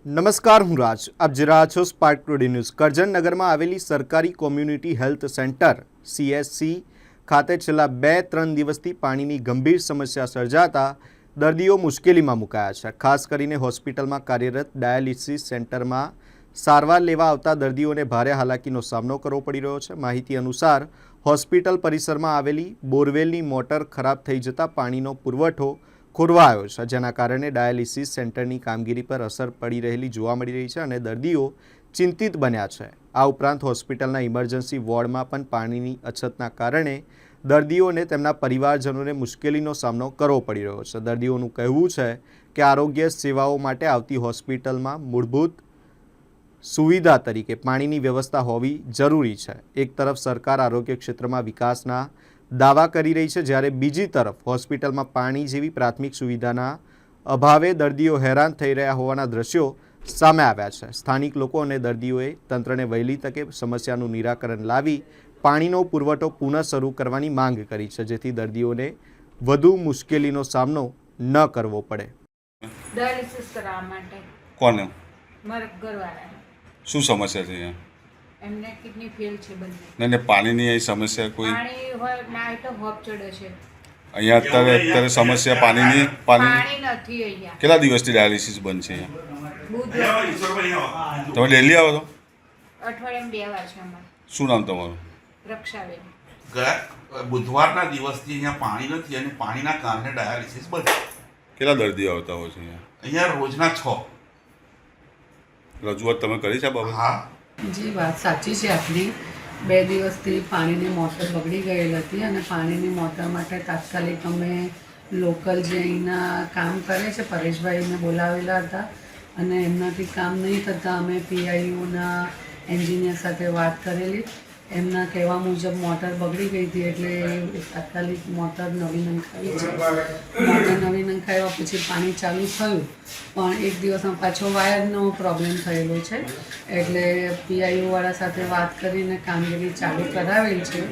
નમસ્કાર, હું રાજ. આપ જોઈ રહ્યા છો સ્પાર્ક ટુડે ન્યૂઝ. કરજણ નગરમાં આવેલી સરકારી કોમ્યુનિટી હેલ્થ સેન્ટર CSC ખાતે છેલ્લા 2-3 દિવસથી પાણીની ગંભીર સમસ્યા સર્જાતા દર્દીઓ મુશ્કેલીમાં મુકાયા છે. ખાસ કરીને હોસ્પિટલમાં કાર્યરત ડાયાલિસિસ સેન્ટરમાં સારવાર લેવા આવતા દર્દીઓને ભારે હાલાકીનો સામનો કરવો પડી રહ્યો છે. માહિતી અનુસાર હોસ્પિટલ પરિસરમાં આવેલી બોરવેલની મોટર ખરાબ થઈ જતાં પાણીનો પુરવઠો ખોરવાયો છે, જેના કારણે ડાયાલિસિસ સેન્ટરની કામગીરી પર અસર પડી રહેલી જોવા મળી રહી છે અને દર્દીઓ ચિંતિત બન્યા છે. આ ઉપરાંત હોસ્પિટલના ઇમરજન્સી વોર્ડમાં પણ પાણીની અછતના કારણે દર્દીઓને તેમના પરિવારજનોને મુશ્કેલીનો સામનો કરવો પડી રહ્યો છે. દર્દીઓનું કહેવું છે કે આરોગ્ય સેવાઓ માટે આવતી હોસ્પિટલમાં મૂળભૂત સુવિધા તરીકે પાણીની વ્યવસ્થા હોવી જરૂરી છે. એક તરફ સરકાર આરોગ્ય ક્ષેત્રમાં વિકાસના દાવા કરી રહી છે, જ્યારે બીજી તરફ હોસ્પિટલમાં પાણી જેવી પ્રાથમિક સુવિધાના અભાવે દર્દીઓ હેરાન થઈ રહ્યા હોવાના દ્રશ્યો સામે આવ્યા છે. સ્થાનિક લોકો અને દર્દીઓએ તંત્રને વહેલી તકે સમસ્યાનું નિરાકરણ લાવી પાણીનો પુરવઠો પુનઃ શરૂ કરવાની માંગ કરી છે, જેથી દર્દીઓને વધુ મુશ્કેલીનો સામનો ન કરવો પડે. ડાયાલિસિસ કરાવવા માટે કોને મારા ઘરવાળાને શું સમસ્યા છે અહીંયા? એમને કિડની ફેલ છે બંને. નહીં ને પાણીની અહીં સમસ્યા કોઈ પાણી હોય ના હોય તો હોપ ચડે છે. અહીંયા અત્યારે સમસ્યા પાણીની પાણી નથી અહીંયા. કેટલા દિવસથી ડાયાલિસિસ બંધ છે અહીંયા? બુધવાર તમે ડેલી આવો છો? અઠવાડિયામાં 2 વાર છે અમારે. શું નામ તમારું? રક્ષાબેન. ગયા બુધવારના દિવસથી અહીંયા પાણી નથી અને પાણીના કારણે ડાયાલિસિસ બંધ. કેટલા દર્દીઓ આવતા હોય છે અહીંયા? અહીંયા રોજના 6. રજૂઆત તમે કરી છે બાબા? હા, જી વાત સાચી છે આપની. 2 દિવસથી પાણીની મોટર બગડી ગયેલ હતી અને પાણીની મોટર માટે તાત્કાલિક અમે લોકલ જે અહીંના કામ કરે છે પરેશભાઈને બોલાવેલા હતા અને એમનાથી કામ નહીં થતાં અમે PIUના એન્જિનિયર સાથે વાત કરેલી. એમના કહેવા મુજબ મોટર બગડી ગઈ હતી એટલે તાત્કાલિક મોટર નવી નંખાવી છે. મોટર નવી નંખાવ્યા પછી પાણી ચાલુ થયું, પણ એક દિવસમાં પાછો વાયરનો પ્રોબ્લેમ થયેલો છે એટલે PIUવાળા સાથે વાત કરીને કામગીરી ચાલુ કરાવેલ છે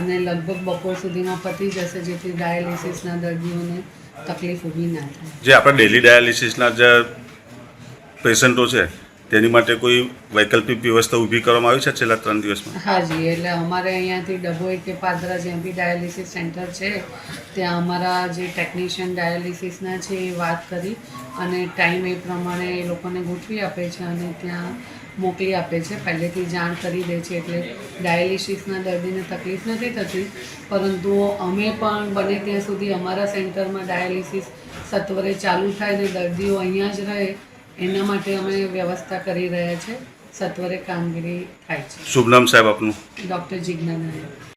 અને લગભગ બપોર સુધીમાં પતી જશે, જેથી ડાયાલિસિસના દર્દીઓને તકલીફ ઊભી ના થાય. જે આપણા ડેલી ડાયાલિસિસના જે પેશન્ટો છે તેની માટે કોઈ વૈકલ્પિક વ્યવસ્થા ઊભી કરવામાં આવી છે છેલ્લા 3 દિવસમાં? હાજી, એટલે અમારે અહીંયાથી ડભોઈ કે પાદરા જ્યાં બી ડાયાલિસિસ સેન્ટર છે ત્યાં અમારા જે ટેકનિશિયન ડાયાલિસિસના છે એ વાત કરી અને ટાઈમ એ પ્રમાણે એ લોકોને ગોઠવી આપે છે અને ત્યાં મોકલી આપે છે. પહેલેથી જાણ કરી દે છે એટલે ડાયાલિસિસના દર્દીને તકલીફ નથી થતી. પરંતુ અમે પણ બને ત્યાં સુધી અમારા સેન્ટરમાં ડાયાલિસિસ સત્વરે ચાલુ થાય ને દર્દીઓ અહીંયા જ રહે એના માટે અમે વ્યવસ્થા કરી રહ્યા છે. સત્વરે કામગીરી થાય છે. શુભ નામ સાહેબ આપનું? ડૉક્ટર જિજ્ઞાના.